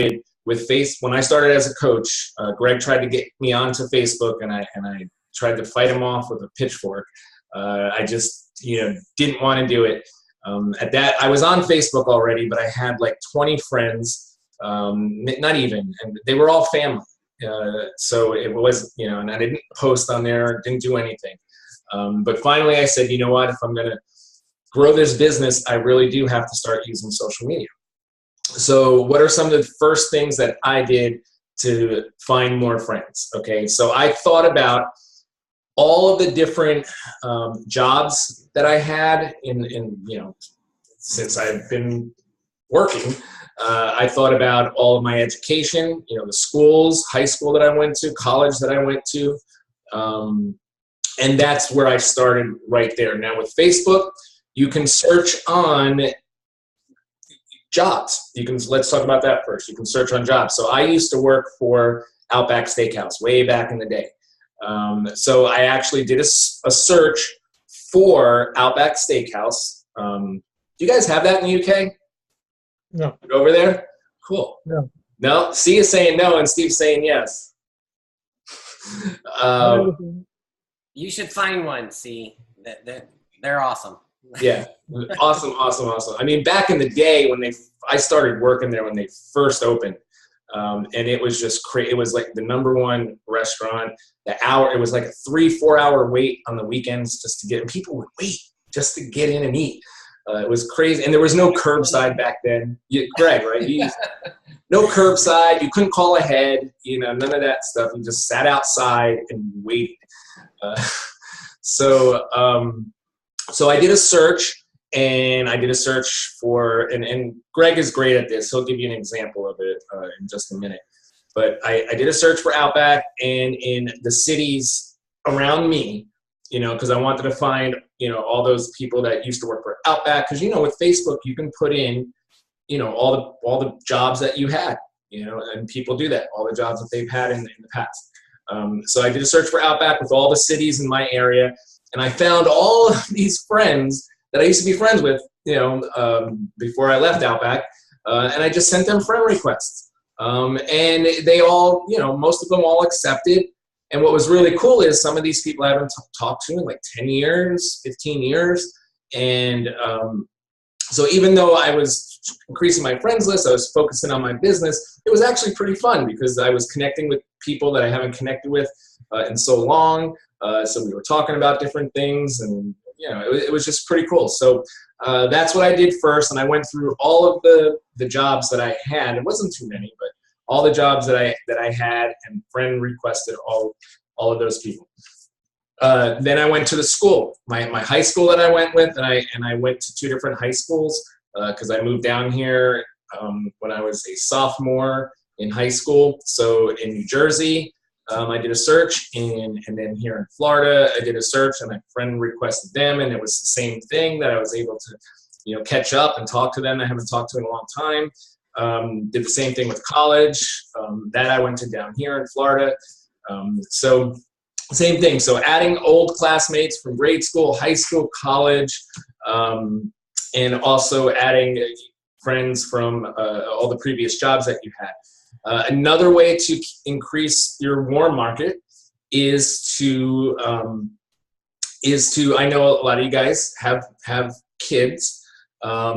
with when I started as a coach. Greg tried to get me onto Facebook, and I tried to fight him off with a pitchfork. I just didn't want to do it. At that, I was on Facebook already, but I had like 20 friends, not even, and they were all family. So it was, and I didn't post on there, didn't do anything. But finally I said, you know what, if I'm going to grow this business, I really do have to start using social media. So what are some of the first things that I did to find more friends? Okay, so I thought about all of the different jobs that I had in since I've been working. I thought about all of my education, the schools, high school that I went to, college that I went to, and that's where I started right there. Now with Facebook, you can search on jobs. Let's talk about that first. You can search on jobs. So I used to work for Outback Steakhouse way back in the day. So I actually did a search for Outback Steakhouse. Do you guys have that in the UK? No. Over there? Cool. No. No? C is saying no, and Steve's saying yes. You should find one, C. They're awesome. Yeah. Awesome. I mean, back in the day when I started working there when they first opened, and it was just crazy. It was like the #1 restaurant. It was like a 3-4 hour wait on the weekends just to get in. People would wait just to get in and eat. It was crazy. And there was no curbside back then. Greg, right? No curbside. You couldn't call ahead. None of that stuff. You just sat outside and waited. So I did a search, and I did a search for, and Greg is great at this. He'll give you an example of it in just a minute. But I did a search for Outback, and in the cities around me, because I wanted to find, all those people that used to work for Outback. Because, with Facebook, you can put in, all the jobs that you had, and people do that, all the jobs that they've had in the past. So I did a search for Outback with all the cities in my area, and I found all of these friends that I used to be friends with, before I left Outback, and I just sent them friend requests. And they all, most of them all accepted. And what was really cool is some of these people I haven't talked to in like 10 years, 15 years. And so even though I was increasing my friends list, I was focusing on my business, it was actually pretty fun because I was connecting with people that I haven't connected with in so long. So we were talking about different things, and it was just pretty cool. So that's what I did first, and I went through all of the jobs that I had. It wasn't too many, but all the jobs that I had, and friend requested all of those people. Then I went to the school, my high school that I went with, and I went to 2 different high schools because I moved down here when I was a sophomore in high school. So in New Jersey, I did a search, and then here in Florida, I did a search, and my friend requested them, and it was the same thing that I was able to, catch up and talk to them. I haven't talked to in a long time. Did the same thing with college. That I went to down here in Florida. So same thing. So adding old classmates from grade school, high school, college, and also adding friends from all the previous jobs that you had. Another way to increase your warm market is to I know a lot of you guys have kids.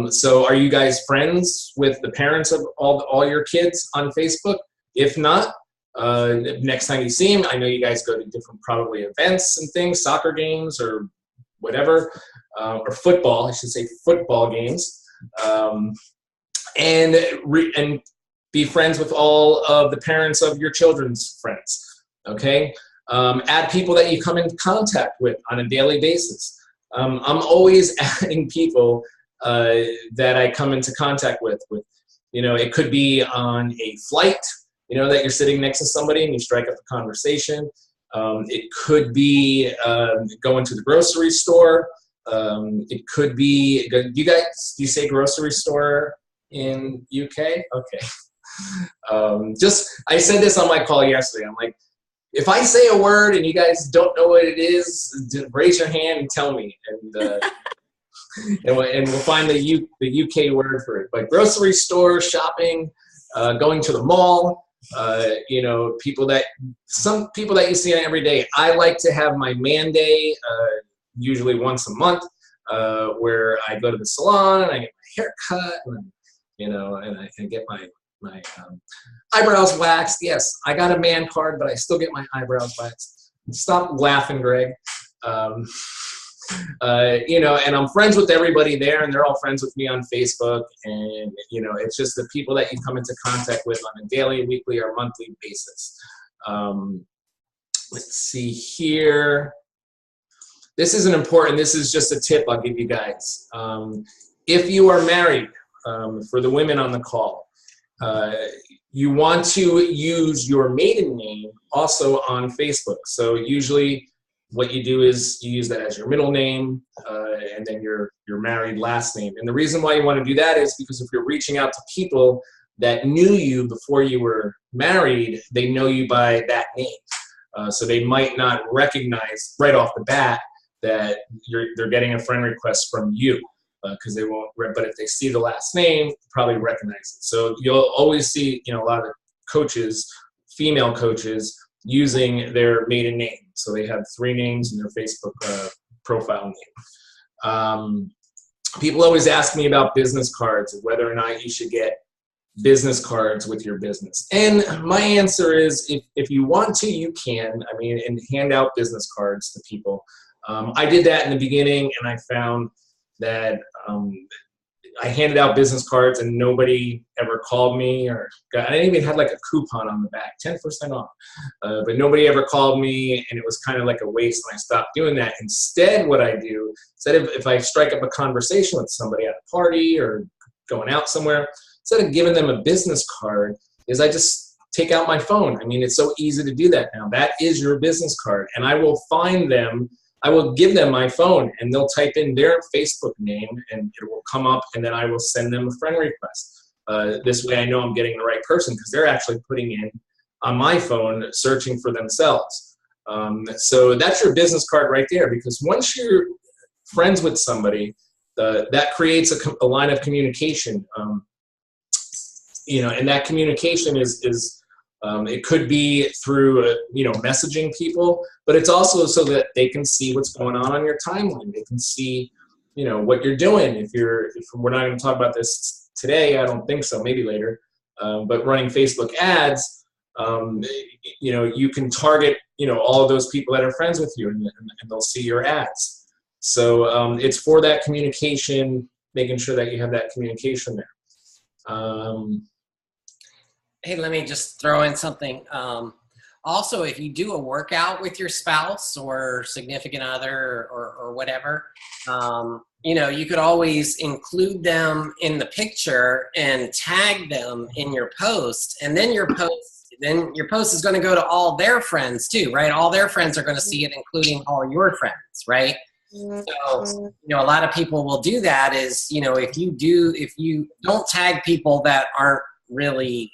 So are you guys friends with the parents of all your kids on Facebook? If not, next time you see them, I know you guys go to different probably events and things, soccer games or whatever, or football, I should say football games, and be friends with all of the parents of your children's friends, okay? Add people that you come in contact with on a daily basis. I'm always adding people that I come into contact with. It could be on a flight, that you're sitting next to somebody and you strike up a conversation. It could be going to the grocery store. It could be, do you say grocery store in UK? Okay. I said this on my call yesterday. I'm like, if I say a word and you guys don't know what it is, raise your hand and tell me, and we'll find the UK word for it. But grocery store, shopping, going to the mall, you know, some people that you see every day. I like to have my man day, usually once a month, where I go to the salon and I get my hair cut, and, you know, and I can get my eyebrows waxed. Yes, I got a man card, but I still get my eyebrows waxed. Stop laughing, Greg. You know, and I'm friends with everybody there, and they're all friends with me on Facebook. And, you know, it's just the people that you come into contact with on a daily, weekly, or monthly basis. Let's see here. This isn't important. This is just a tip I'll give you guys. If you are married, for the women on the call, you want to use your maiden name also on Facebook. So usually what you do is you use that as your middle name, and then your married last name. And the reason why you want to do that is because if you're reaching out to people that knew you before you were married, they know you by that name. So they might not recognize right off the bat that they're getting a friend request from you, because they won't. But if they see the last name, probably recognize it. So you'll always see, you know, a lot of coaches, female coaches, using their maiden name. So they have 3 names in their Facebook profile name. People always ask me about business cards, whether or not you should get business cards with your business. And my answer is, if you want to, you can. I mean, and hand out business cards to people. I did that in the beginning, and I found that I handed out business cards and nobody ever called me, or I even had like a coupon on the back, 10% off. But nobody ever called me, and it was kind of like a waste, and I stopped doing that. Instead, what I do, instead of if I strike up a conversation with somebody at a party or going out somewhere, instead of giving them a business card, is I just take out my phone. I mean, it's so easy to do that now. That is your business card, and I will find them. I will give them my phone, and they'll type in their Facebook name, and it will come up, and then I will send them a friend request. This way I know I'm getting the right person, because they're actually putting in on my phone, searching for themselves. So that's your business card right there, because once you're friends with somebody, that creates a line of communication. You know, and that communication is it could be through, you know, messaging people, but it's also so that they can see what's going on your timeline. They can see, you know, what you're doing. If we're not going to talk about this today, I don't think so, maybe later. But running Facebook ads, you know, you can target, you know, all of those people that are friends with you, and they'll see your ads. So it's for that communication, making sure that you have that communication there. Hey, let me just throw in something. Also, if you do a workout with your spouse or significant other or whatever, you know, you could always include them in the picture and tag them in your post, and then your post is going to go to all their friends too, right? All their friends are going to see it, including all your friends, right? So, you know, a lot of people will do that is, you know, if you don't tag people that aren't really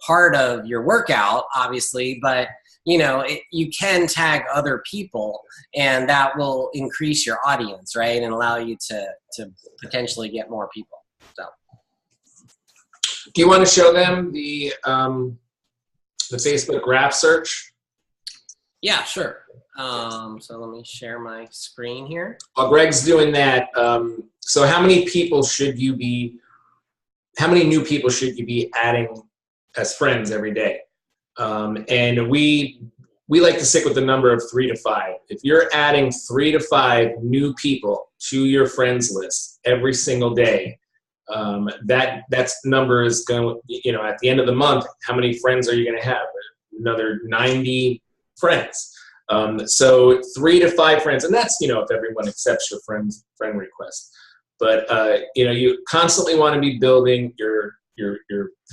part of your workout, obviously, but you know, you can tag other people, and that will increase your audience, right, and allow you to potentially get more people. So, do you want to show them the Facebook graph search? Yeah, sure. So let me share my screen here. While Greg's doing that, so how many new people should you be adding as friends every day? And we like to stick with the number of 3 to 5. If you're adding 3 to 5 new people to your friends list every single day, that's number is going to, you know, at the end of the month, how many friends are you going to have? Another 90 friends. So 3 to 5 friends, and that's, you know, if everyone accepts your friend request. But you know, you constantly want to be building your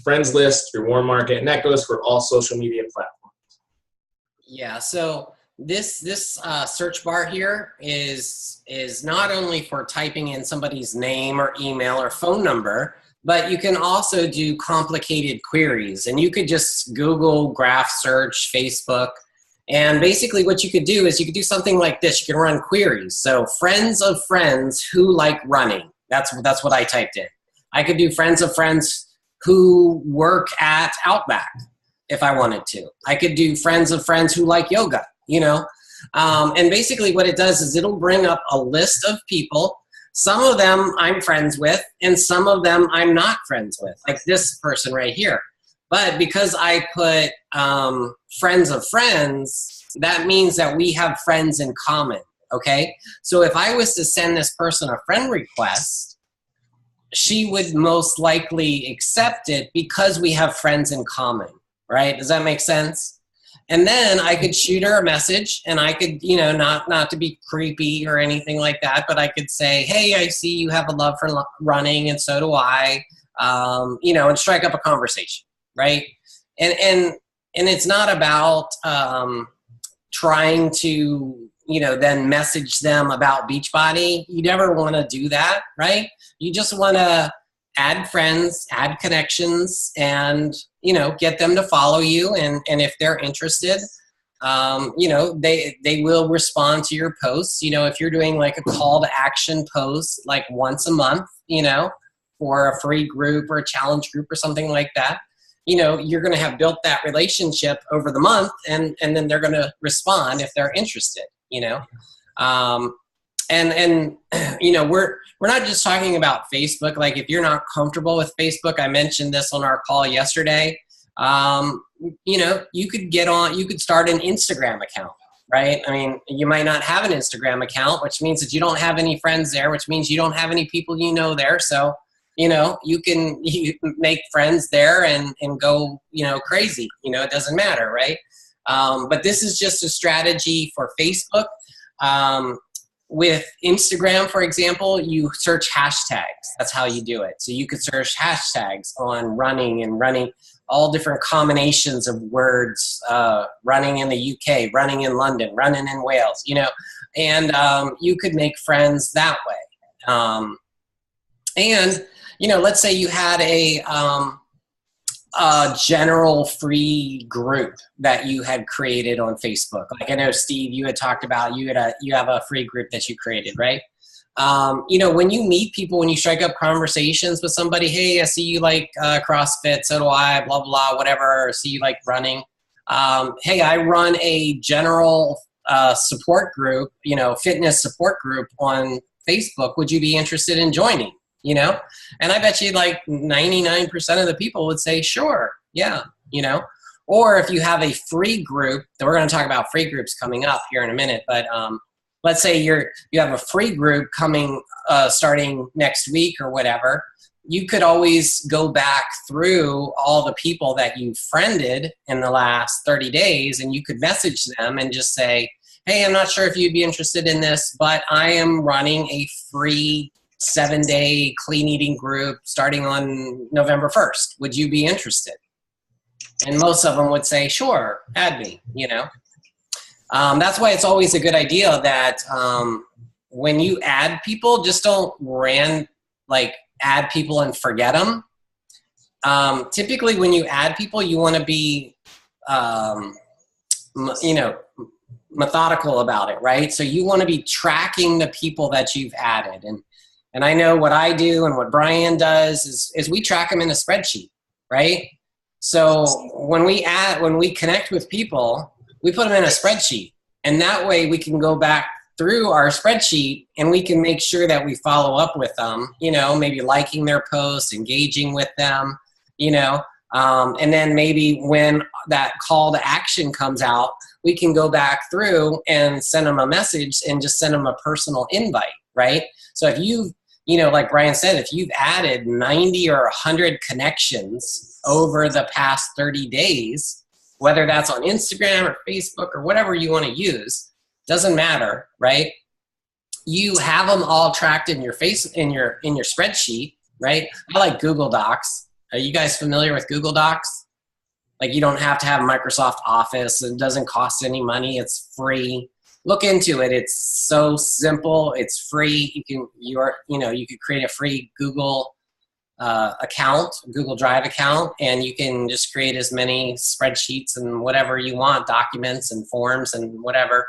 friends list, your warm market, and that goes for all social media platforms. Yeah. So this search bar here is not only for typing in somebody's name or email or phone number, but you can also do complicated queries, and you could just Google graph search Facebook. And basically what you could do is you could do something like this. You can run queries. So friends of friends who like running. That's what I typed in. I could do friends of friends who work at Outback if I wanted to. I could do friends of friends who like yoga, you know. And basically what it does is it'll bring up a list of people. Some of them I'm friends with, and some of them I'm not friends with, like this person right here. But because I put friends of friends, that means that we have friends in common, okay? So if I was to send this person a friend request, she would most likely accept it because we have friends in common, right? Does that make sense? And then I could shoot her a message, and I could, you know, not to be creepy or anything like that, but I could say, hey, I see you have a love for running, and so do I, you know, and strike up a conversation, right? And it's not about trying to, you know, then message them about Beachbody. You never want to do that, right? You just want to add friends, add connections, and, you know, get them to follow you. And if they're interested, you know, they will respond to your posts. You know, if you're doing like a call to action post, like once a month, you know, for a free group or a challenge group or something like that, you know, you're going to have built that relationship over the month, and then they're going to respond if they're interested, you know. And you know, we're not just talking about Facebook. Like, if you're not comfortable with Facebook, I mentioned this on our call yesterday, you know, you could start an Instagram account, right? I mean, you might not have an Instagram account, which means that you don't have any friends there, which means you don't have any people you know there. So, you know, you make friends there and go, you know, crazy. You know, it doesn't matter, right? But this is just a strategy for Facebook. With Instagram, for example, you search hashtags. That's how you do it. So you could search hashtags on running, and running, all different combinations of words, running in the UK, running in London, running in Wales, you know, and you could make friends that way. And, you know, let's say you had a general free group that you had created on Facebook. Like, I know, Steve, you had talked about you have a free group that you created, right? You know, when you meet people, when you strike up conversations with somebody, hey, I see you like CrossFit, so do I, blah, blah, whatever, or see you like running. Hey, I run a general support group, you know, fitness support group on Facebook. Would you be interested in joining? You know, and I bet you like 99% of the people would say, sure, yeah, you know. Or if you have a free group, we're going to talk about free groups coming up here in a minute, but let's say you have a free group coming starting next week or whatever, you could always go back through all the people that you friended in the last 30 days, and you could message them and just say, hey, I'm not sure if you'd be interested in this, but I am running a free 7-day clean eating group starting on November 1st. Would you be interested? And most of them would say, sure, add me, you know. That's why it's always a good idea that when you add people, just don't add people and forget them. Typically when you add people, you want to be, you know, methodical about it, right? So you want to be tracking the people that you've added. And I know what I do and what Brian does is we track them in a spreadsheet, right? So when we connect with people, we put them in a spreadsheet, and that way we can go back through our spreadsheet and we can make sure that we follow up with them, you know, maybe liking their posts, engaging with them, you know, and then maybe when that call to action comes out, we can go back through and send them a message and just send them a personal invite, right? So if you know, like Brian said, if you've added 90 or 100 connections over the past 30 days, whether that's on Instagram or Facebook or whatever you want to use, doesn't matter, right? You have them all tracked in your spreadsheet, right? I like Google Docs. Are you guys familiar with Google Docs? Like, you don't have to have Microsoft Office. It doesn't cost any money. It's free. Look into it. It's so simple. It's free. You could create a free Google account, Google Drive account, and you can just create as many spreadsheets and whatever you want, documents and forms and whatever.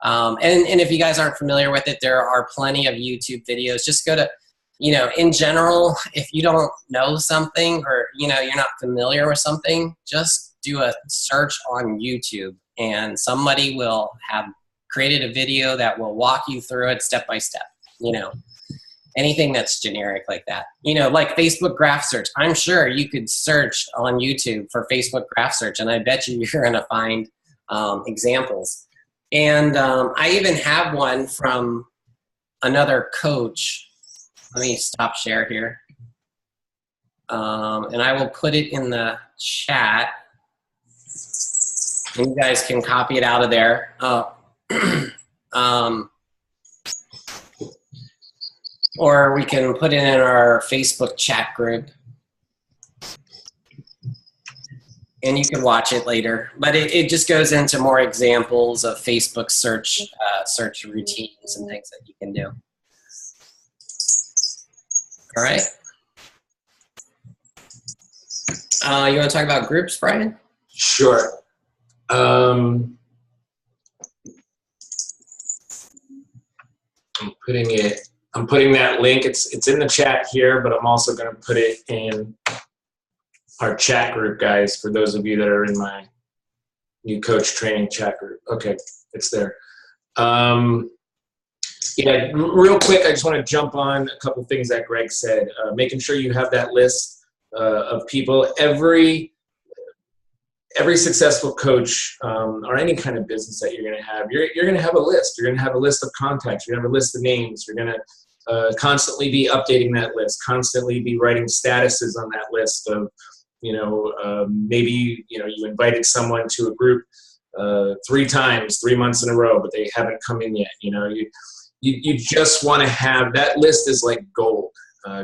And if you guys aren't familiar with it, there are plenty of YouTube videos. Just go to you know, in general, if you don't know something or, you know, you're not familiar with something, just do a search on YouTube and somebody will have created a video that will walk you through it step by step, you know, anything that's generic like that. You know, like Facebook graph search. I'm sure you could search on YouTube for Facebook graph search and I bet you you're going to find examples. And I even have one from another coach. Let me stop share here. And I will put it in the chat. And you guys can copy it out of there. Or we can put it in our Facebook chat group. And you can watch it later. But it just goes into more examples of Facebook search routines and things that you can do. All right. You want to talk about groups, Brian? Sure. I'm putting that link. It's in the chat here, but I'm also going to put it in our chat group, guys, for those of you that are in my new coach training chat group. Okay, it's there. Yeah, real quick, I just want to jump on a couple things that Greg said. Making sure you have that list of people. Every successful coach or any kind of business that you're going to have, you're going to have a list. You're going to have a list of contacts. You're going to have a list of names. You're going to constantly be updating that list, constantly be writing statuses on that list of, maybe, you invited someone to a group 3 times, 3 months in a row, but they haven't come in yet. You just want to have that list is like gold.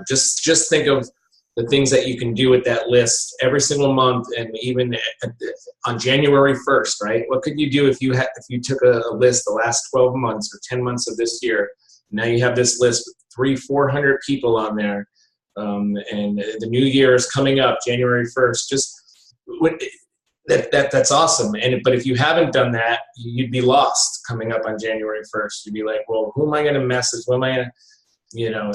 Just think of the things that you can do with that list every single month, and even on January 1st, right? What could you do if you took a list the last 12 months or 10 months of this year? Now you have this list with 300-400 people on there, and the new year is coming up, January 1st. That's awesome. But if you haven't done that, you'd be lost coming up on January 1st. You'd be like, well, who am I going to message? Who am I going to?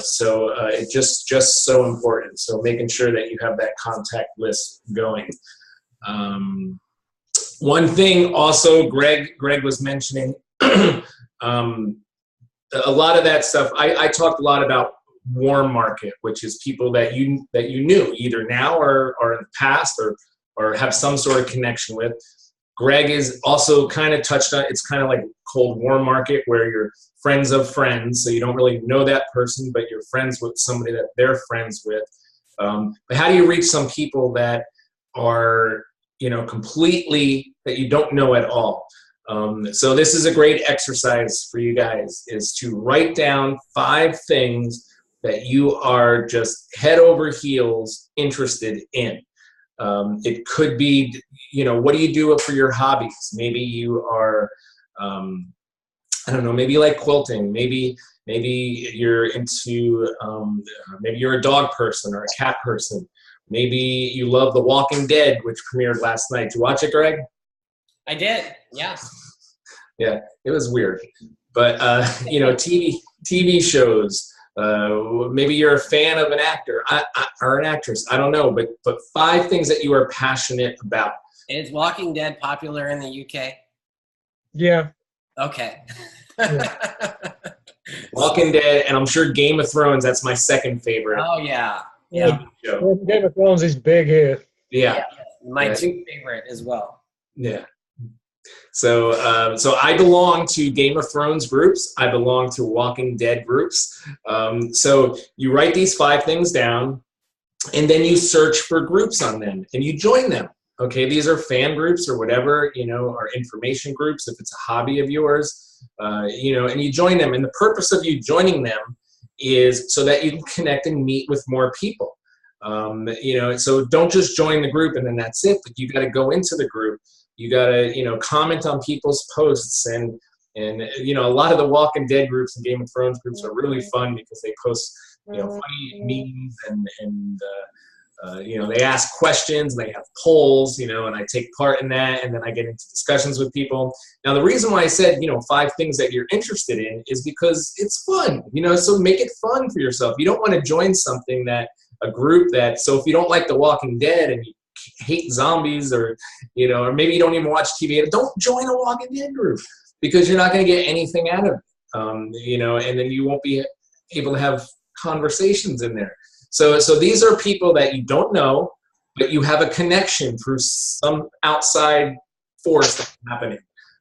So it's just so important. So making sure that you have that contact list going. One thing also, Greg was mentioning, a lot of that stuff. I talked a lot about warm market, which is people that you knew either now or in the past or have some sort of connection with. Greg is also kind of touched on, it's kind of like cold warm market where you're friends of friends, so you don't really know that person, but you're friends with somebody that they're friends with. But how do you reach some people that are, completely, that you don't know at all? So this is a great exercise for you guys, is to write down 5 things that you are just head over heels interested in. It could be, what do you do for your hobbies? Maybe you are, I don't know, maybe you like quilting. Maybe you're into, maybe you're a dog person or a cat person. Maybe you love The Walking Dead, which premiered last night. Did you watch it, Greg? I did, yeah. Yeah, it was weird. But, TV shows. Maybe you're a fan of an actor or an actress. I don't know, but 5 things that you are passionate about. Is Walking Dead popular in the UK? Yeah. Okay. Yeah. Walking Dead, and I'm sure Game of Thrones. That's my second favorite. Oh yeah. Yeah. Game of Thrones is big here. Yeah. My 2 favorite as well. Yeah. So I belong to Game of Thrones groups. I belong to Walking Dead groups. So you write these 5 things down, and then you search for groups on them, and you join them. Okay, these are fan groups or whatever, or information groups if it's a hobby of yours, and you join them. And the purpose of you joining them is so that you can connect and meet with more people. So don't just join the group and then that's it, but you got to go into the group. You got to, comment on people's posts, and a lot of the Walking Dead groups and Game of Thrones groups are really fun because they post, funny memes and They ask questions, and they have polls, and I take part in that, and then I get into discussions with people. Now, the reason why I said, 5 things that you're interested in is because it's fun, so make it fun for yourself. You don't want to join something a group so if you don't like The Walking Dead and you hate zombies or maybe you don't even watch TV, don't join a Walking Dead group because you're not going to get anything out of it, and then you won't be able to have conversations in there. So these are people that you don't know, but you have a connection through some outside force that's happening.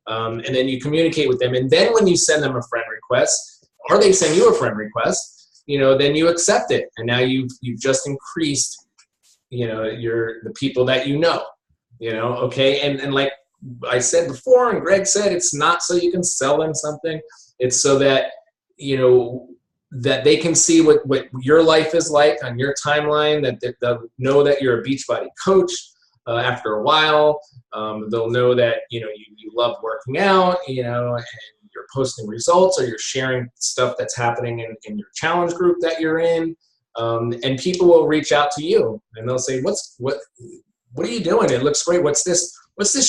And then you communicate with them. And then when you send them a friend request, or they send you a friend request, then you accept it. And now you've just increased, the people that okay? And like I said before, and Greg said, it's not so you can sell them something. It's so that, that they can see what your life is like on your timeline, that they'll know that you're a Beachbody coach after a while. They'll know that, you love working out, and you're posting results or you're sharing stuff that's happening in your challenge group that you're in. And people will reach out to you and they'll say, what are you doing? It looks great. What's this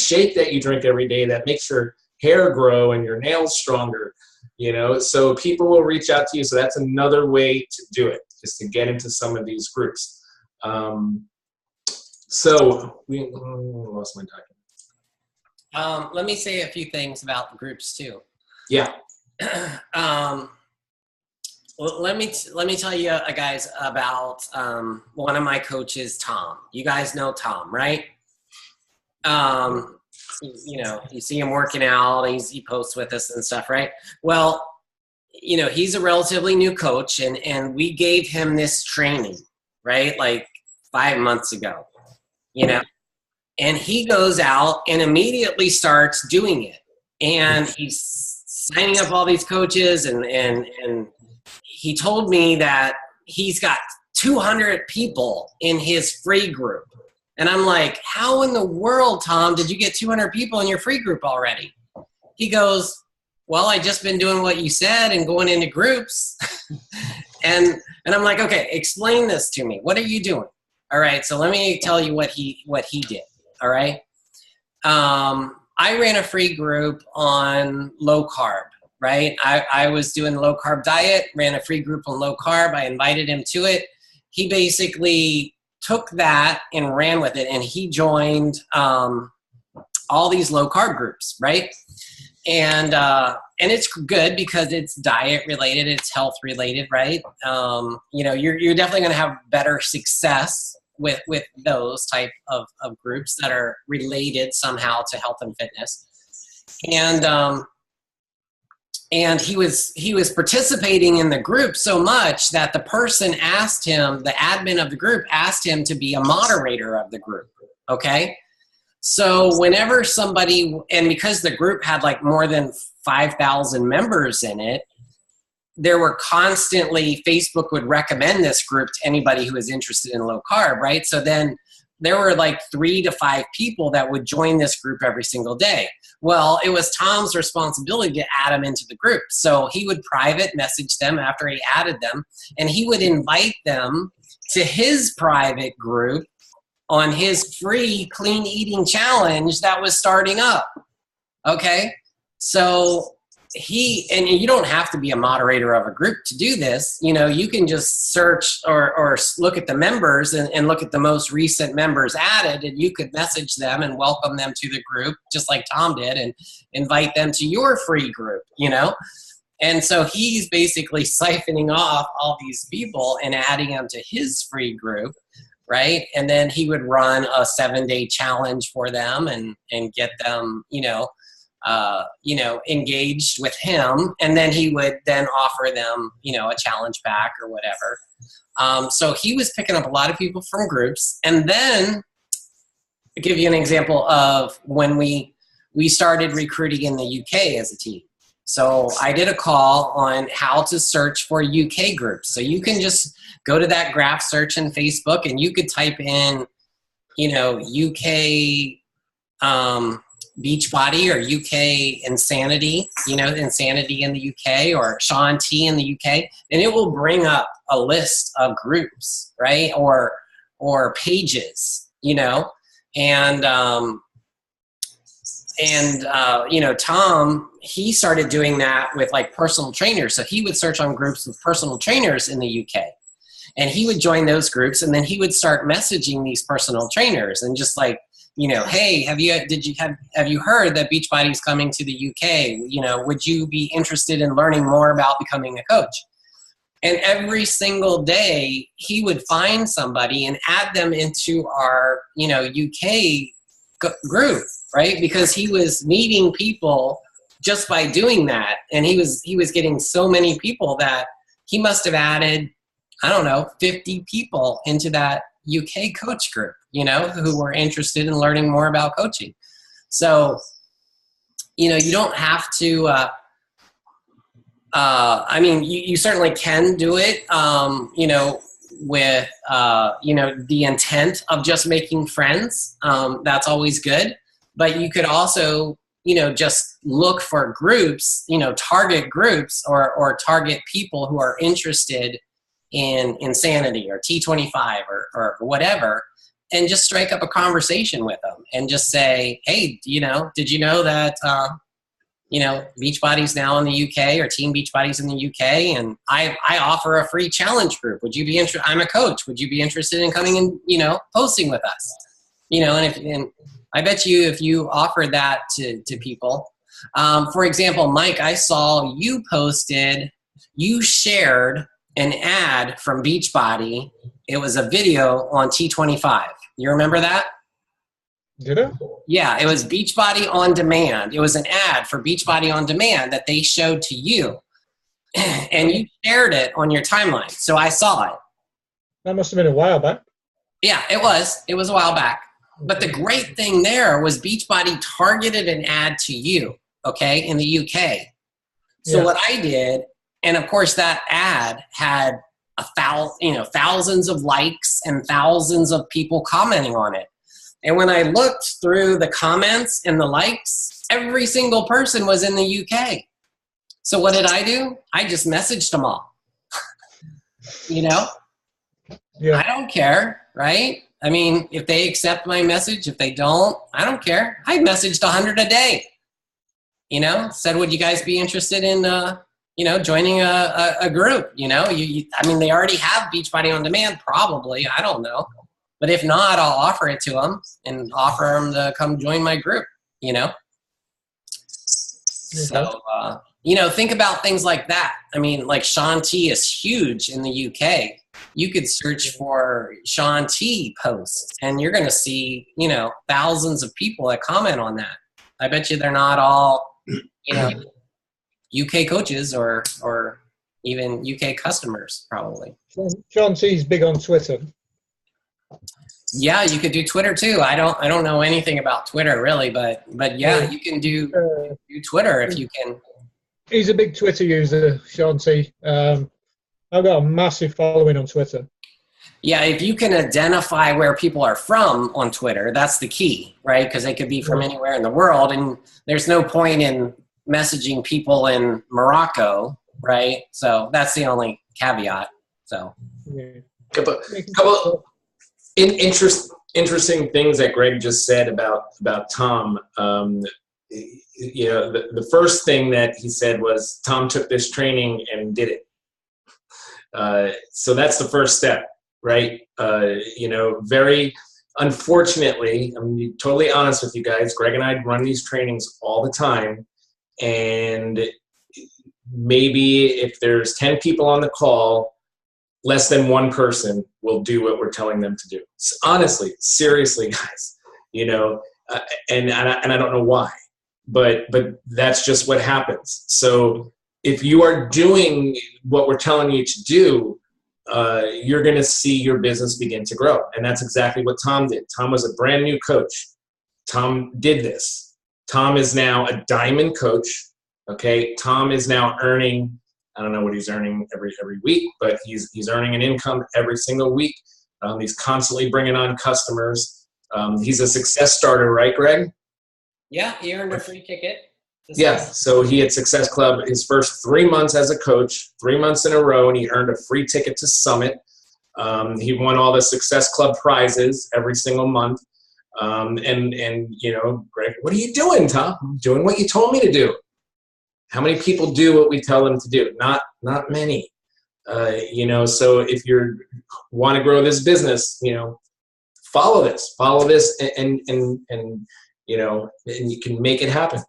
shake that you drink every day that makes your hair grow and your nails stronger? So people will reach out to you. So that's another way to do it, is to get into some of these groups. So we lost my document. Let me say a few things about the groups too. Yeah. Well, let me tell you guys about one of my coaches, Tom. You guys know Tom, right? You see him working out, he posts with us and stuff, right? Well, he's a relatively new coach, and we gave him this training, right? Like 5 months ago, and he goes out and immediately starts doing it. And he's signing up all these coaches, and he told me that he's got 200 people in his free group. And I'm like, how in the world, Tom, did you get 200 people in your free group already? He goes, well, I just been doing what you said and going into groups. and I'm like, okay, explain this to me. What are you doing? All right, so let me tell you what he did. All right. I ran a free group on low carb, right? I was doing a low carb diet, ran a free group on low carb. I invited him to it. He basically took that and ran with it, and he joined all these low carb groups, right? And it's good because it's diet related, it's health related, right? You're definitely going to have better success with those type of groups that are related somehow to health and fitness. And he was participating in the group so much that the person asked him, the admin of the group asked him to be a moderator of the group. Okay. So whenever somebody, and because the group had like more than 5,000 members in it, there were constantly, Facebook would recommend this group to anybody who was interested in low carb, right? So then there were like 3 to 5 people that would join this group every single day. Well, it was Tom's responsibility to add them into the group. So he would private message them after he added them, and he would invite them to his private group on his free clean eating challenge that was starting up. Okay. So and you don't have to be a moderator of a group to do this. You can just search or look at the members and look at the most recent members added, and you could message them and welcome them to the group, just like Tom did, and invite them to your free group, And so he's basically siphoning off all these people and adding them to his free group, right? And then he would run a 7-day challenge for them and get them, engaged with him, and then he would then offer them, a challenge pack or whatever. So he was picking up a lot of people from groups. And then I'll give you an example of when we started recruiting in the UK as a team. So I did a call on how to search for UK groups. So you can just go to that graph search in Facebook, and you could type in, UK Beachbody or UK Insanity, Insanity in the UK, or Shaun T in the UK, and it will bring up a list of groups, right? Or or pages, you know, and you know, Tom, he started doing that with like personal trainers. So he would search on groups with personal trainers in the UK, and he would join those groups, and then he would start messaging these personal trainers and just like, you know, hey, have you heard that Beachbody's coming to the UK? You know, would you be interested in learning more about becoming a coach? And every single day he would find somebody and add them into our, you know, UK group, right? Because he was meeting people just by doing that. And he was getting so many people that he must have added, I don't know, 50 people into that UK coach group, you know, who were interested in learning more about coaching. So, you know, you don't have to, I mean, you certainly can do it, you know, with, you know, the intent of just making friends. That's always good. But you could also, you know, just look for groups, you know, target groups or target people who are interested in Insanity or T25 or whatever, and just strike up a conversation with them and just say, hey, you know, did you know that, you know, Beachbody's now in the UK, or Team Beachbody's in the UK, and I offer a free challenge group. Would you be interested? I'm a coach. Would you be interested in coming and, you know, posting with us? You know, and I bet you if you offered that to people, for example, Mike, I saw you shared an ad from Beachbody. It was a video on T25. You remember that? Did it? Yeah, it was Beachbody On Demand. It was an ad for Beachbody On Demand that they showed to you. And you shared it on your timeline. So I saw it. That must have been a while back. Yeah, it was. It was a while back. But the great thing there was Beachbody targeted an ad to you, okay, in the UK. So what I did, and of course that ad had thousands of likes and thousands of people commenting on it. And when I looked through the comments and the likes, every single person was in the UK. So what did I do? I just messaged them all. You know? Yeah. I don't care, right? I mean, if they accept my message, if they don't, I don't care. I messaged 100 a day. You know, said, would you guys be interested in, you know, joining a group? You know, I mean, they already have Beachbody On Demand, probably. I don't know. But if not, I'll offer it to them and offer them to come join my group, you know? So, you know, think about things like that. I mean, like Shaun T is huge in the UK. You could search for Shaun T posts and you're going to see, you know, thousands of people that comment on that. I bet you they're not all, you know, UK coaches or even UK customers, probably. Shaun T's big on Twitter. Yeah, you could do Twitter too. I don't know anything about Twitter really, but yeah, you can do Twitter if you can. He's a big Twitter user, Shaun T. I've got a massive following on Twitter. Yeah, if you can identify where people are from on Twitter, that's the key, right? Because they could be from anywhere in the world, and there's no point in messaging people in Morocco, right? So that's the only caveat. So, couple interesting things that Greg just said about Tom. You know, the first thing that he said was Tom took this training and did it. So that's the first step, right? You know, very unfortunately, I'm being totally honest with you guys, Greg and I run these trainings all the time, and maybe if there's 10 people on the call, less than one person will do what we're telling them to do. Honestly, seriously, guys, you know, and I don't know why, but that's just what happens. So if you are doing what we're telling you to do, you're going to see your business begin to grow. And that's exactly what Tom did. Tom was a brand new coach. Tom did this. Tom is now a diamond coach. Okay. Tom is now earning, I don't know what he's earning every week, but he's earning an income every single week. He's constantly bringing on customers. He's a success starter, right, Greg? Yeah, he earned a free ticket. Yeah, so he had Success Club his first 3 months as a coach, 3 months in a row, and he earned a free ticket to Summit. He won all the Success Club prizes every single month. And you know, Greg, what are you doing, Tom? I'm doing what you told me to do. How many people do what we tell them to do? Not many. You know, so if you want to grow this business, you know, follow this, and you know, and you can make it happen.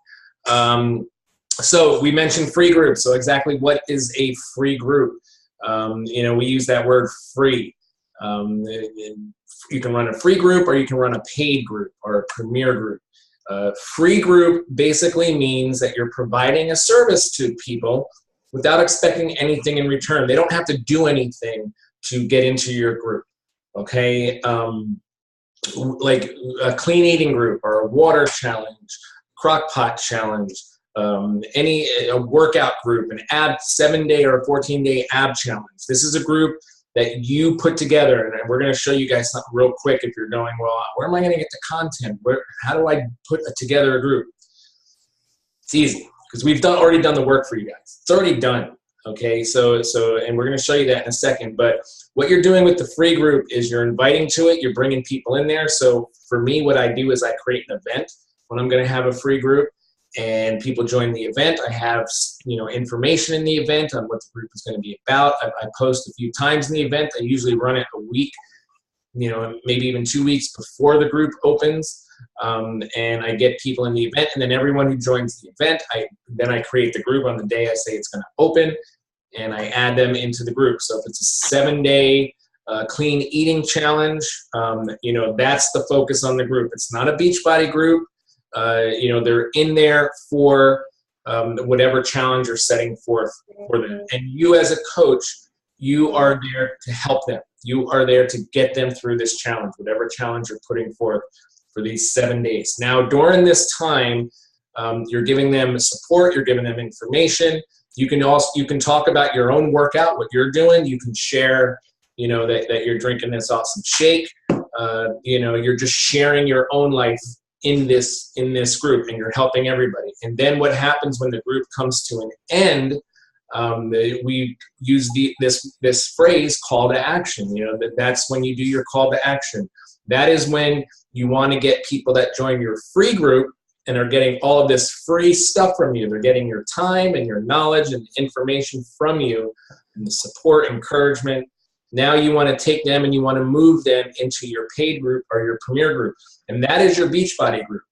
So we mentioned free groups. So exactly what is a free group? You know, we use that word free. You can run a free group, or you can run a paid group or a premier group. Free group basically means that you're providing a service to people without expecting anything in return. They don't have to do anything to get into your group. Okay, like a clean eating group or a water challenge, crock pot challenge, a workout group, an ab 7-day or a 14-day ab challenge. This is a group that you put together, and we're going to show you guys something real quick. If you're going, well, where am I going to get the content? How do I put together a group? It's easy, because we've already done the work for you guys. It's already done. Okay, so and we're going to show you that in a second. But what you're doing with the free group is you're inviting to it. You're bringing people in there. So for me, what I do is I create an event when I'm going to have a free group, and people join the event. I have, you know, information in the event on what the group is going to be about. I post a few times in the event. I usually run it a week, you know, maybe even 2 weeks before the group opens. And I get people in the event, and then everyone who joins the event, I create the group on the day I say it's going to open, and I add them into the group. So if it's a 7-day clean eating challenge, you know, that's the focus on the group. It's not a Beachbody group. You know, they're in there for whatever challenge you're setting forth for them. And you as a coach, you are there to help them. You are there to get them through this challenge, whatever challenge you're putting forth for these 7 days. Now, during this time, you're giving them support, you're giving them information. You can talk about your own workout, what you're doing. You can share, you know, that you're drinking this awesome shake. You know, you're just sharing your own life in this group, and you're helping everybody. And then what happens when the group comes to an end, we use this phrase, call to action. You know, that's when you do your call to action. That is when you want to get people that join your free group and are getting all of this free stuff from you. They're getting your time and your knowledge and information from you, and the support, encouragement. Now you want to take them and you want to move them into your paid group or your premier group. And that is your Beachbody group.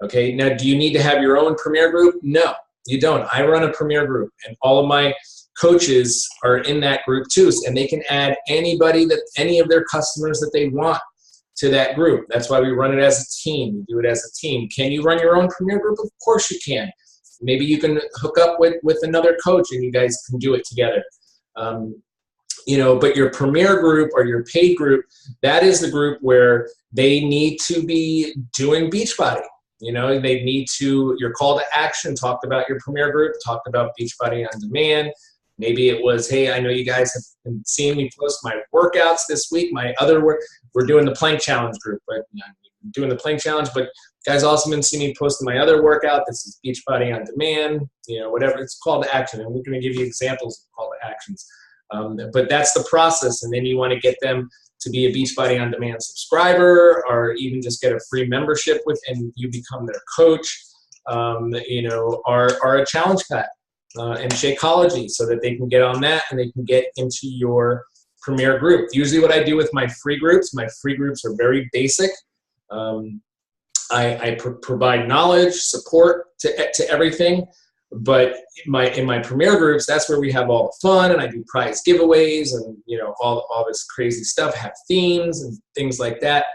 Okay, now do you need to have your own premier group? No, you don't. I run a premier group, and all of my coaches are in that group too. And they can add any of their customers that they want to that group. That's why we run it as a team. We do it as a team. Can you run your own premier group? Of course you can. Maybe you can hook up with another coach and you guys can do it together. You know, but your premier group or your paid group, that is the group where they need to be doing Beachbody. You know, they need to, your call to action talked about your premier group, talked about Beachbody on Demand. Maybe it was, hey, I know you guys have been seeing me post my workouts this week. My other work, we're doing the plank challenge group, but I'm doing the plank challenge, but guys also been seeing me posting my other workout. This is Beachbody on Demand, you know, whatever. It's call to action, and we're going to give you examples of call to actions. But that's the process, and then you want to get them to be a Beachbody on Demand subscriber, or even just get a free membership with, and you become their coach, you know, or a challenge pack and Shakeology, so that they can get on that and they can get into your premier group. Usually what I do with my free groups are very basic. I provide knowledge, support to everything. But in my premier groups, that's where we have all the fun, and I do prize giveaways, and you know, all this crazy stuff, have themes and things like that.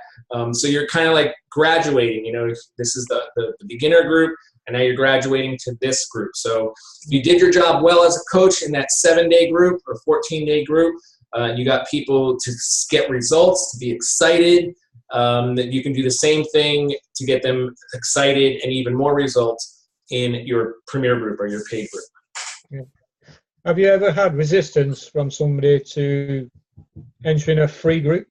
So you're kind of like graduating. You know, this is the beginner group, and now you're graduating to this group. So if you did your job well as a coach in that 7-day group or 14-day group, you got people to get results, to be excited. That you can do the same thing to get them excited and even more results in your premier group or your paid group. Yeah. Have you ever had resistance from somebody to entering a free group?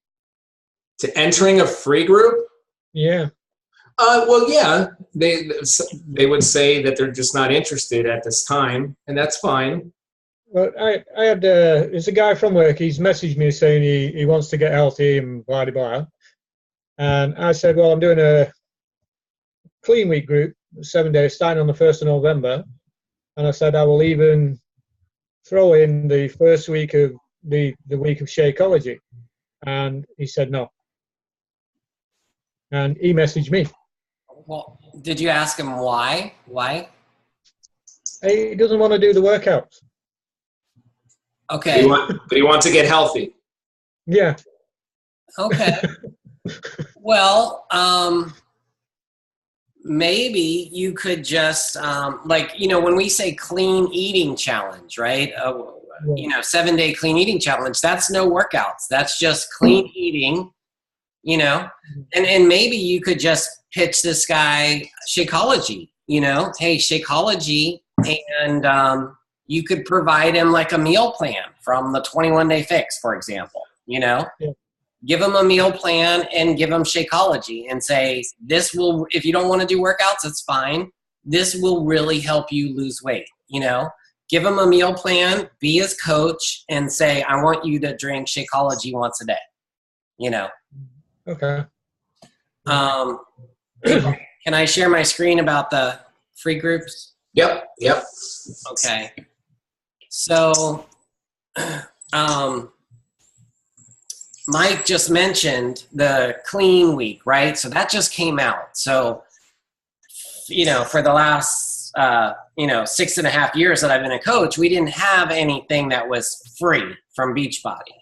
To entering a free group? Yeah. Well, yeah. They would say that they're just not interested at this time, and that's fine. Well, I had there's a guy from work. He's messaged me saying he wants to get healthy and blah blah blah. And I said, well, I'm doing a clean week group, 7 days, starting on the 1st of November. And I said I will even throw in the first week of the week of Shakeology. And he said no. And he messaged me. Well, did you ask him why? Why? He doesn't want to do the workouts. Okay. But he wants to get healthy. Yeah. Okay. Well, maybe you could just, when we say clean eating challenge, right? 7-day clean eating challenge, that's no workouts. That's just clean eating, and maybe you could just pitch this guy Shakeology, hey, Shakeology, and you could provide him like a meal plan from the 21-day fix, for example, Yeah. Give him a meal plan and give him Shakeology and say, this will, if you don't want to do workouts, it's fine. This will really help you lose weight, Give him a meal plan, be his coach, and say, I want you to drink Shakeology once a day, Okay. Can I share my screen about the free groups? Yep. Okay. So, Mike just mentioned the clean week, right? So that just came out. So, for the last, 6.5 years that I've been a coach, we didn't have anything that was free from Beachbody.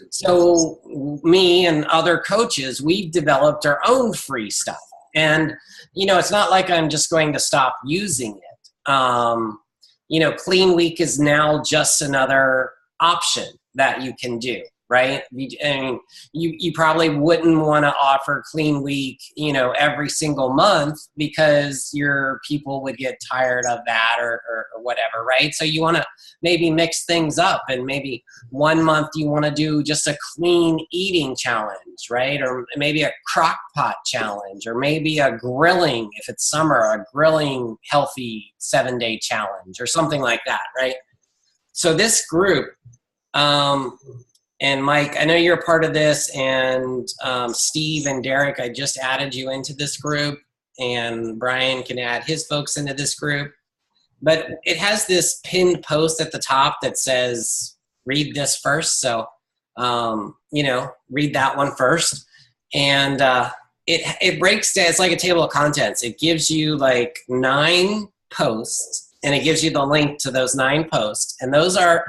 So me and other coaches, we've developed our own free stuff. And, it's not like I'm just going to stop using it. Clean week is now just another option that you can do. Right? You probably wouldn't want to offer clean week, every single month because your people would get tired of that or whatever, right? So you want to maybe mix things up, and maybe 1 month you want to do just a clean eating challenge, right? Or maybe a crock pot challenge, or maybe a grilling, if it's summer, a grilling healthy 7-day challenge or something like that, right? So this group, and Mike, I know you're a part of this, and Steve and Derek, I just added you into this group, and Brian can add his folks into this group. But it has this pinned post at the top that says, read this first. So, read that one first. And it breaks down, it's like a table of contents. It gives you like 9 posts, and it gives you the link to those 9 posts. And those are,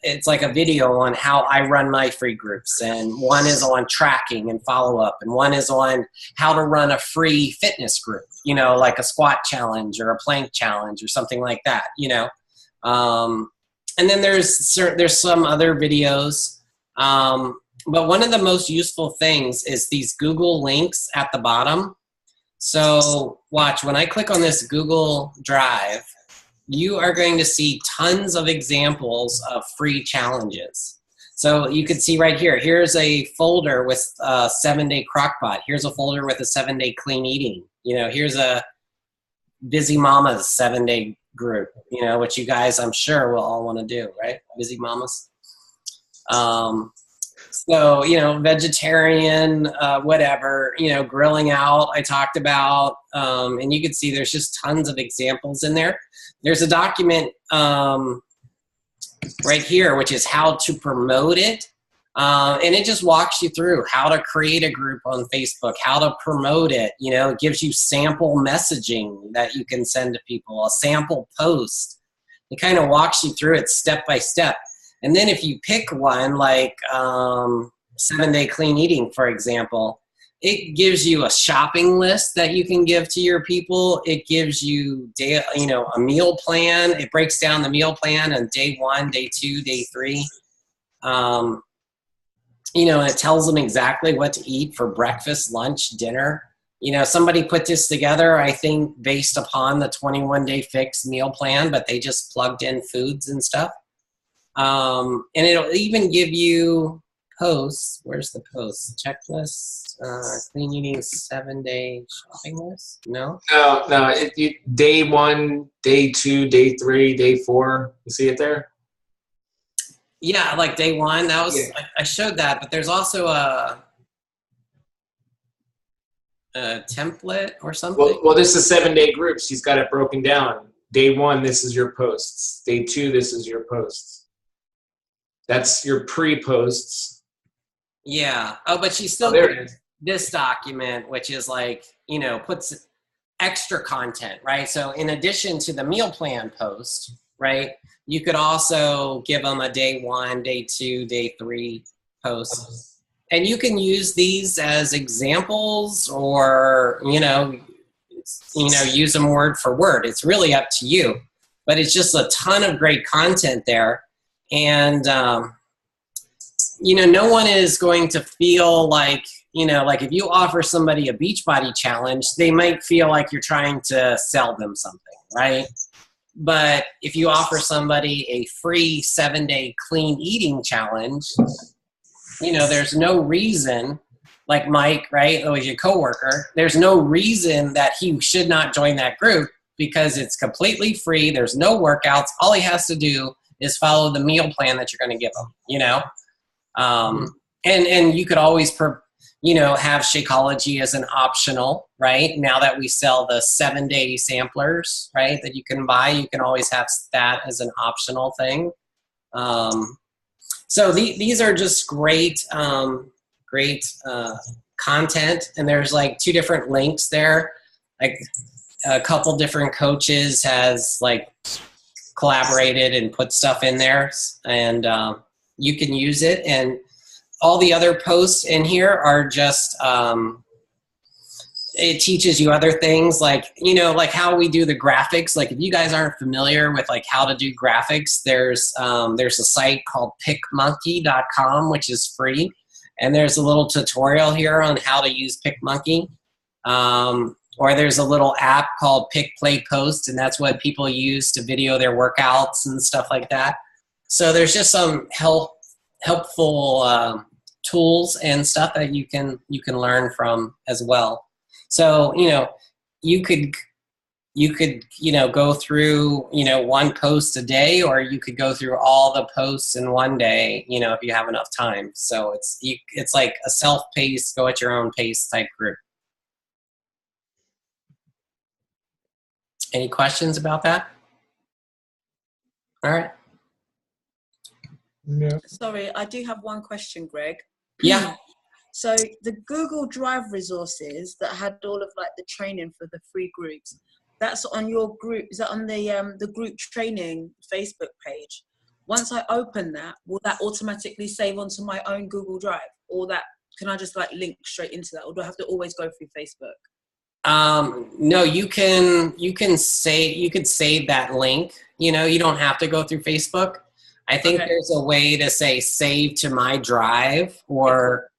it's like a video on how I run my free groups, and one is on tracking and follow up, and one is on how to run a free fitness group, like a squat challenge or a plank challenge or something like that, and then there's some other videos, but one of the most useful things is these Google links at the bottom. So watch, when I click on this Google Drive, you are going to see tons of examples of free challenges. So you can see right here, here's a folder with a 7-day crockpot. Here's a folder with a 7-day clean eating. Here's a Busy Mamas 7-day group, which you guys, I'm sure, will all want to do, right? Busy Mamas. So, vegetarian, whatever, grilling out, I talked about. And you can see there's just tons of examples in there. There's a document right here, which is how to promote it. And it just walks you through how to create a group on Facebook, how to promote it. It gives you sample messaging that you can send to people, a sample post. It kind of walks you through it step by step. And then if you pick one like 7-day clean eating, for example, it gives you a shopping list that you can give to your people. It gives you a meal plan. It breaks down the meal plan on day 1, day 2, day 3. And it tells them exactly what to eat for breakfast, lunch, dinner. Somebody put this together, I think, based upon the 21-day fix meal plan, but they just plugged in foods and stuff. And it'll even give you posts. Where's the post? Checklist, clean eating 7-day shopping list? No? No. Day 1, day 2, day 3, day 4. You see it there? Yeah, like day 1. That was, Yeah. I showed that, but there's also a template or something. Well, this is 7-day groups. He's got it broken down. Day 1, this is your posts. Day 2, this is your posts. That's your pre-posts. Yeah. Oh, but she still There it is. this document, which is like, puts extra content, right? So in addition to the meal plan post, right, you could also give them a day 1, day 2, day 3 post. And you can use these as examples or, use them word for word. It's really up to you. But it's just a ton of great content there. And, no one is going to feel like, like if you offer somebody a Beachbody challenge, they might feel like you're trying to sell them something, right? But if you offer somebody a free 7-day clean eating challenge, there's no reason, like Mike, right, who is your coworker, there's no reason that he should not join that group because it's completely free. There's no workouts. All he has to do is follow the meal plan that you're going to give him, and you could always, have Shakeology as an optional, right? Now that we sell the 7-day samplers, right, that you can buy, you can always have that as an optional thing. So these are just great content, and there's like 2 different links there. Like a couple different coaches has like collaborated and put stuff in there, and you can use it. And all the other posts in here are just it teaches you other things like like how we do the graphics. Like if you guys aren't familiar with like how to do graphics, there's a site called PicMonkey.com, which is free, and there's a little tutorial here on how to use PicMonkey. Or there's a little app called Pick Play Post, and that's what people use to video their workouts and stuff like that. So there's just some helpful tools and stuff that you can learn from as well. So you could go through one post a day, or you could go through all the posts in one day, if you have enough time. So it's like a self-paced, go at your own pace type group. Any questions about that? All right. Yeah. Sorry, I do have one question, Greg. Yeah. So the Google Drive resources that had all of like the training for the free groups, that's on your group. Is that on the group training Facebook page? Once I open that, will that automatically save onto my own Google Drive, or can I just like link straight into that, or do I have to always go through Facebook? No, you could save that link. You don't have to go through Facebook. I think there's a way to say save to my drive, or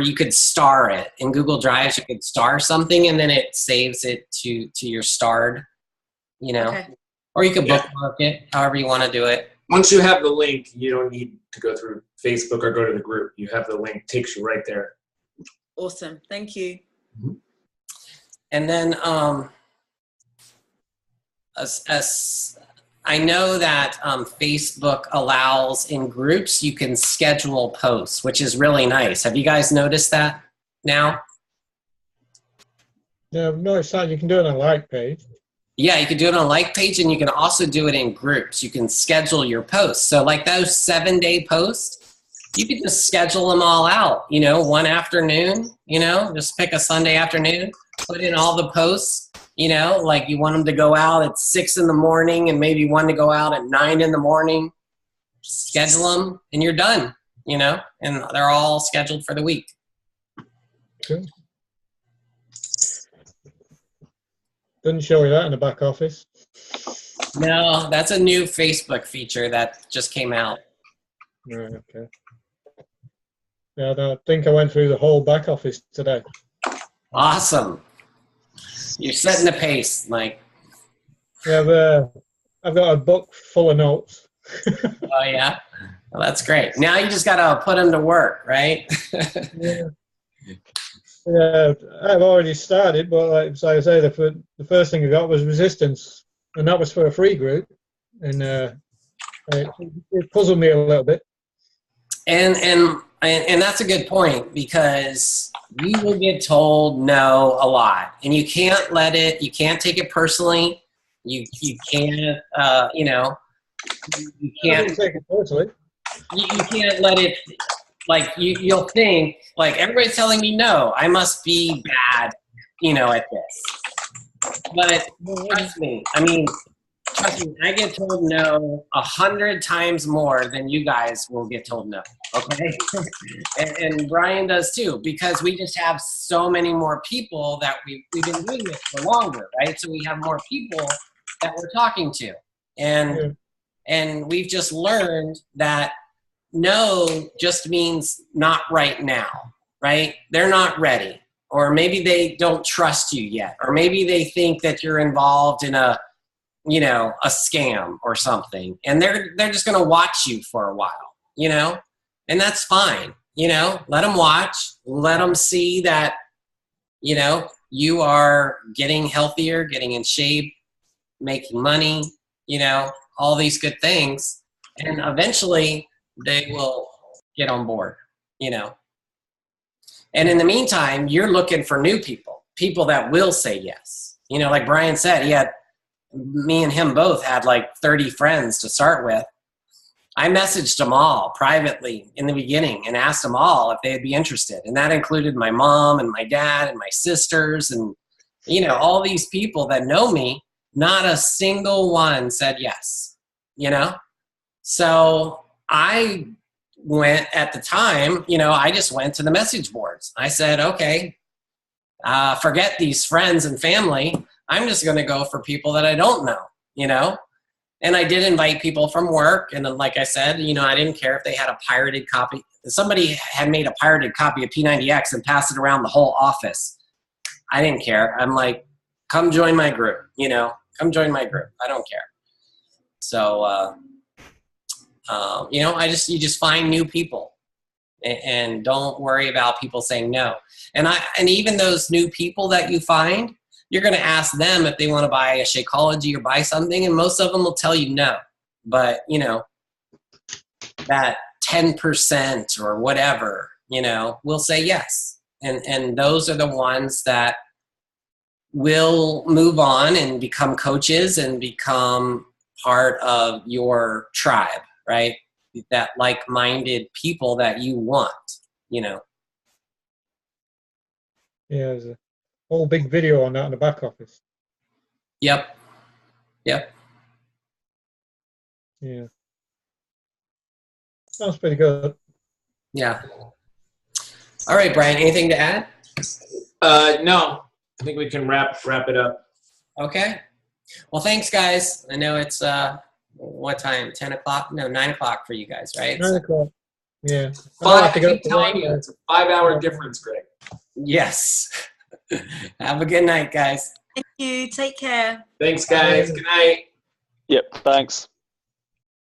you could star it in Google Drive. You could star something and then it saves it to your starred, or you could bookmark it, however you want to do it. Once you have the link, you don't need to go through Facebook or go to the group. You have the link, takes you right there. Awesome. Thank you. Mm-hmm. And then as I know that Facebook allows in groups, you can schedule posts, which is really nice. Have you guys noticed that now? Yeah, I've noticed that you can do it on a like page. Yeah, you can do it on a like page, and you can also do it in groups. You can schedule your posts. So like those 7-day posts, you can just schedule them all out, one afternoon, just pick a Sunday afternoon, put in all the posts, like you want them to go out at 6 in the morning and maybe one to go out at 9 in the morning. Schedule them and you're done, and they're all scheduled for the week. Cool. Didn't show you that in the back office. No, that's a new Facebook feature that just came out. Right, okay. Yeah, I think I went through the whole back office today. Awesome. You're setting the pace, Mike. Yeah, I've got a book full of notes. Oh, yeah? Well, that's great. Now you just got to put them to work, right? Yeah. Yeah, I've already started, but like I say, the first thing I got was resistance, and that was for a free group, and it puzzled me a little bit. And that's a good point, because you will get told no a lot, and you can't take it personally. You can't, you can't take it personally. You can't let it, like, you'll think, like, everybody's telling me no, I must be bad, at this. But trust me, I get told no 100 times more than you guys will get told no, okay? and Brian does too, because we just have so many more people that we've been doing this for longer, right? So we have more people that we're talking to. And we've just learned that no just means not right now, right? They're not ready. Or maybe they don't trust you yet. Or maybe they think that you're involved in a scam or something. And they're just going to watch you for a while, and that's fine. Let them watch, let them see that, you are getting healthier, getting in shape, making money, all these good things. And eventually they will get on board, And in the meantime, you're looking for new people that will say yes. Like Brian said, me and him both had like 30 friends to start with. I messaged them all privately in the beginning and asked them all if they'd be interested. And that included my mom and my dad and my sisters and, all these people that know me. Not a single one said yes, So I went at the time, I just went to the message boards. I said, okay, forget these friends and family. I'm just going to go for people that I don't know, And I did invite people from work. And then, like I said, I didn't care if they had a pirated copy. Somebody had made a pirated copy of P90X and passed it around the whole office. I didn't care. I'm like, come join my group, come join my group. I don't care. So, you just find new people and don't worry about people saying no. And even those new people that you find, you're going to ask them if they want to buy a Shakeology or buy something, and most of them will tell you no. But, that 10% or whatever, will say yes. And those are the ones that will move on and become coaches and become part of your tribe, right? That like-minded people that you want, Yeah, there's a whole big video on that in the back office. Yep. Yeah. Sounds pretty good. Yeah. All right, Brian, anything to add? No, I think we can wrap it up. Okay. Well, thanks, guys. I know it's, what time? 10 o'clock? No, 9 o'clock for you guys, right? 9 o'clock. Yeah. I keep telling you, it's a 5-hour difference, Greg. Yes. Have a good night, guys. Thank you. Take care. Thanks, guys. Good night. Yep, thanks.